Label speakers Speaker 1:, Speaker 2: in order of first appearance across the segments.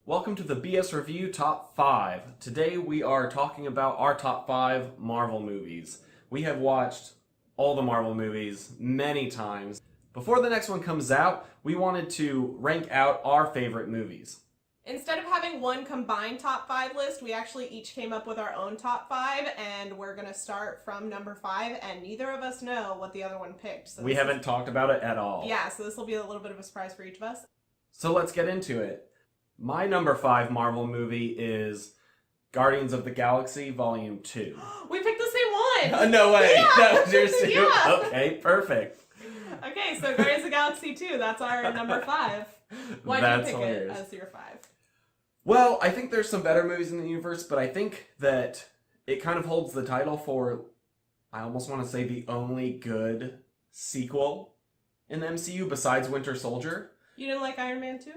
Speaker 1: Welcome to the BS Review Top 5. Today we are talking about our top 5 Marvel movies. We have watched all the Marvel movies many times. Before the next one comes out, we wanted to rank out our favorite movies.
Speaker 2: Instead of having one combined top 5 list, we actually each came up with our own top 5, and we're going to start from number 5, and neither of us know what the other one picked. So
Speaker 1: we haven't talked about it at all.
Speaker 2: Yeah, so this will be a little bit of a surprise for each of us.
Speaker 1: So let's get into it. My number 5 Marvel movie is Guardians of the Galaxy Volume 2.
Speaker 2: We picked the same one!
Speaker 1: No way!
Speaker 2: Yeah.
Speaker 1: That was yours too?
Speaker 2: Yeah.
Speaker 1: Okay, perfect.
Speaker 2: Okay, so Guardians of the Galaxy 2, that's our number 5. Why did you pick
Speaker 1: hilarious.
Speaker 2: it as your 5?
Speaker 1: Well, I think there's some better movies in the universe, but I think that it kind of holds the title for, I almost want to say, the only good sequel in the MCU besides Winter Soldier.
Speaker 2: You didn't like Iron Man 2?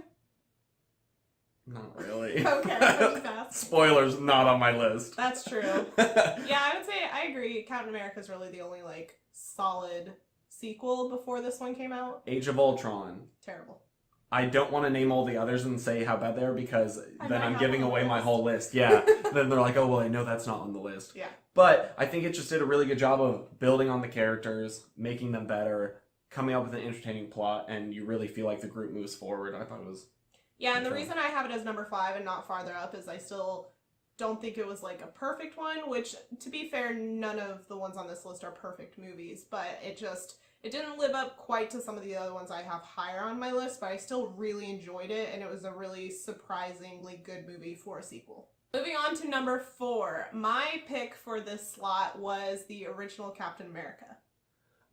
Speaker 1: Not really.
Speaker 2: Okay, I'll just ask.
Speaker 1: Spoilers, not on my list.
Speaker 2: That's true. Yeah, I would say I agree. Captain America's really the only, solid sequel before this one came out.
Speaker 1: Age of Ultron.
Speaker 2: Terrible.
Speaker 1: I don't want to name all the others and say how bad they are because then I'm giving away my
Speaker 2: list.
Speaker 1: whole list. Yeah. Then they're like, oh, well, I know that's not on the list.
Speaker 2: Yeah.
Speaker 1: But I think it just did a really good job of building on the characters, making them better, coming up with an entertaining plot, and you really feel like the group moves forward. I thought it was...
Speaker 2: Yeah, and the reason I have it as number 5 and not farther up is I still don't think it was a perfect one, which, to be fair, none of the ones on this list are perfect movies, but it didn't live up quite to some of the other ones I have higher on my list, but I still really enjoyed it, and it was a really surprisingly good movie for a sequel. Moving on to number 4, my pick for this slot was the original Captain America.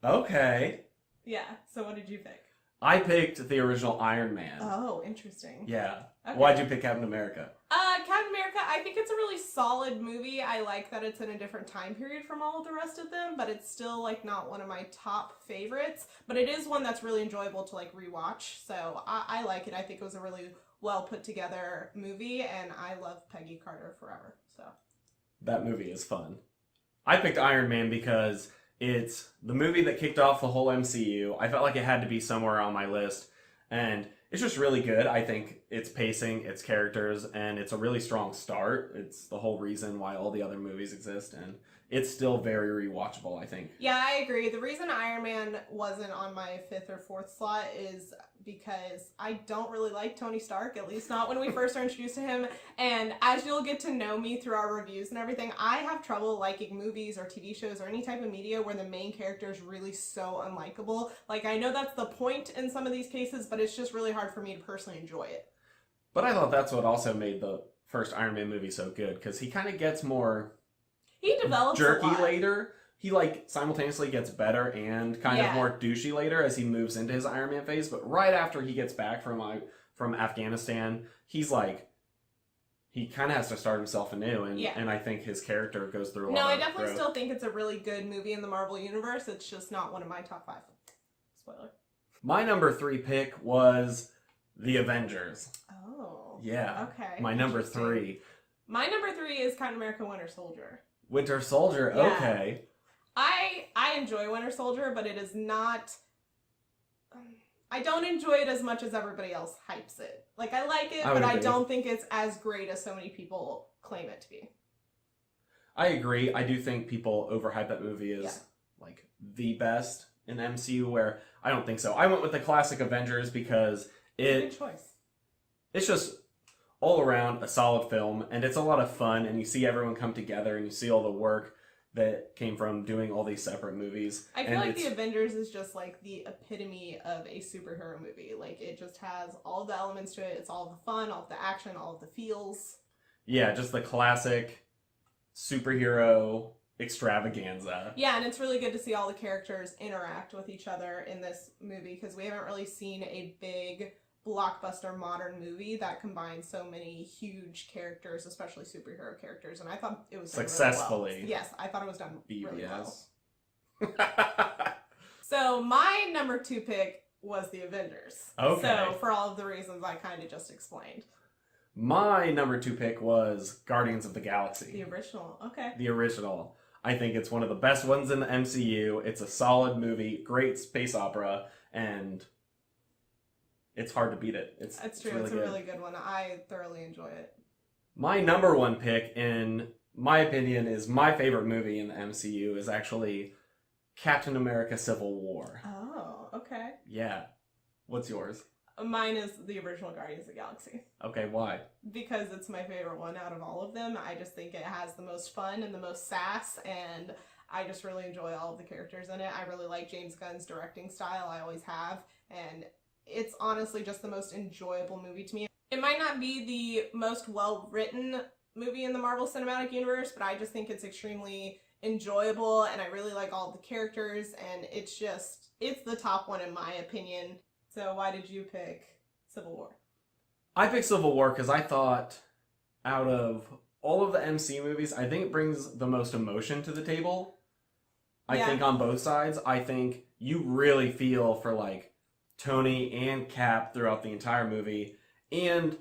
Speaker 1: Okay.
Speaker 2: Yeah, so what did you pick?
Speaker 1: I picked the original Iron Man.
Speaker 2: Oh, interesting.
Speaker 1: Yeah.
Speaker 2: Okay.
Speaker 1: Why'd you pick Captain America?
Speaker 2: Captain America, I think it's a really solid movie. I like that it's in a different time period from all of the rest of them, but it's still not one of my top favorites. But it is one that's really enjoyable to rewatch, so I like it. I think it was a really well put together movie, and I love Peggy Carter forever. So
Speaker 1: That movie is fun. I picked Iron Man because it's the movie that kicked off the whole MCU. I felt like it had to be somewhere on my list, and it's just really good. I think its pacing, its characters, and it's a really strong start. It's the whole reason why all the other movies exist, and it's still very rewatchable, I think.
Speaker 2: yeah, I agree. The reason Iron Man wasn't on my 5th or 4th slot is because I don't really like Tony Stark, at least not when we first are introduced to him. And as you'll get to know me through our reviews and everything, I have trouble liking movies or TV shows or any type of media where the main character is really so unlikable. I know that's the point in some of these cases, but it's just really hard for me to personally enjoy it.
Speaker 1: But I thought that's what also made the first Iron Man movie so good, because he kind of gets more...
Speaker 2: He develops
Speaker 1: jerky
Speaker 2: a lot.
Speaker 1: later. He simultaneously gets better and kind of more douchey later as he moves into his Iron Man phase. But right after he gets back from Afghanistan, he's he kind of has to start himself anew, and I think his character goes through a lot of
Speaker 2: I definitely
Speaker 1: growth.
Speaker 2: still think it's a really good movie in the Marvel Universe. It's just not one of my top 5. Spoiler.
Speaker 1: My number 3 pick was The Avengers.
Speaker 2: Oh.
Speaker 1: Yeah.
Speaker 2: Okay.
Speaker 1: My number 3.
Speaker 2: My number 3 is Captain America Winter Soldier.
Speaker 1: Winter Soldier.
Speaker 2: Yeah.
Speaker 1: Okay.
Speaker 2: I enjoy Winter Soldier, but it is not... I don't enjoy it as much as everybody else hypes it. I like it, but I don't think it's as great as so many people claim it to be.
Speaker 1: I agree. I do think people overhype that movie as the best in the MCU, where I don't think so. I went with the classic Avengers because
Speaker 2: Good choice.
Speaker 1: it's just all around a solid film, and it's a lot of fun, and you see everyone come together, and you see all the work that came from doing all these separate movies.
Speaker 2: I feel like The Avengers is just the epitome of a superhero movie. It just has all the elements to it. It's all the fun, all of the action, all of the feels.
Speaker 1: Yeah, just the classic superhero extravaganza.
Speaker 2: Yeah, and it's really good to see all the characters interact with each other in this movie, because we haven't really seen a big blockbuster modern movie that combines so many huge characters, especially superhero characters, and I thought it was done
Speaker 1: successfully.
Speaker 2: Really well. Yes, I thought it was done really well.
Speaker 1: BBS.
Speaker 2: So my number 2 pick was The Avengers.
Speaker 1: Okay.
Speaker 2: So for all of the reasons I kind of just explained.
Speaker 1: My number 2 pick was Guardians of the Galaxy.
Speaker 2: The original. Okay.
Speaker 1: The original. I think it's one of the best ones in the MCU. It's a solid movie, great space opera, and it's hard to beat it.
Speaker 2: That's true.
Speaker 1: Really
Speaker 2: It's a
Speaker 1: good.
Speaker 2: really good one. I thoroughly enjoy it.
Speaker 1: My number one pick, in my opinion, is my favorite movie in the MCU is actually Captain America: Civil War.
Speaker 2: Oh, okay.
Speaker 1: Yeah. What's yours?
Speaker 2: Mine is the original Guardians of the Galaxy.
Speaker 1: Okay, why?
Speaker 2: Because it's my favorite one out of all of them. I just think it has the most fun and the most sass, and I just really enjoy all of the characters in it. I really like James Gunn's directing style. I always have. And it's honestly just the most enjoyable movie to me. It might not be the most well-written movie in the Marvel Cinematic Universe, but I just think it's extremely enjoyable, and I really like all of the characters, and it's the top one in my opinion. So why did you pick Civil War?
Speaker 1: I picked Civil War because I thought out of all of the MCU movies, I think it brings the most emotion to the table. I think on both sides. I think you really feel for like Tony and Cap throughout the entire movie. And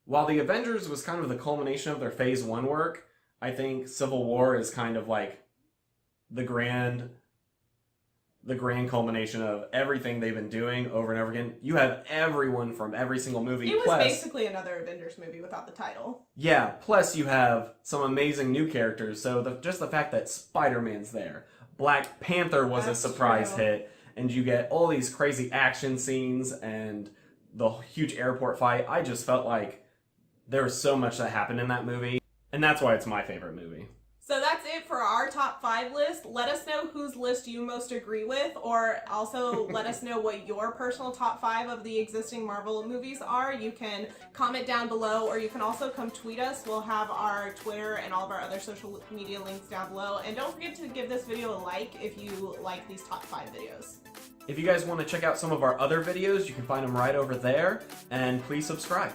Speaker 1: while the Avengers was kind of the culmination of their Phase 1 work, I think Civil War is kind of like the grand culmination of everything they've been doing over and over again. You have everyone from every single movie.
Speaker 2: It was basically another Avengers movie without the title.
Speaker 1: Yeah, plus you have some amazing new characters. So just the fact that Spider-Man's there. Black Panther was a surprise hit. And you get all these crazy action scenes and the huge airport fight. I just felt like there was so much that happened in that movie. And that's why it's my favorite movie.
Speaker 2: So that's it for our top 5 list. Let us know whose list you most agree with, or also let us know what your personal top 5 of the existing Marvel movies are. You can comment down below, or you can also come tweet us. We'll have our Twitter and all of our other social media links down below. And don't forget to give this video a like if you like these top 5 videos.
Speaker 1: If you guys want to check out some of our other videos, you can find them right over there. And please subscribe.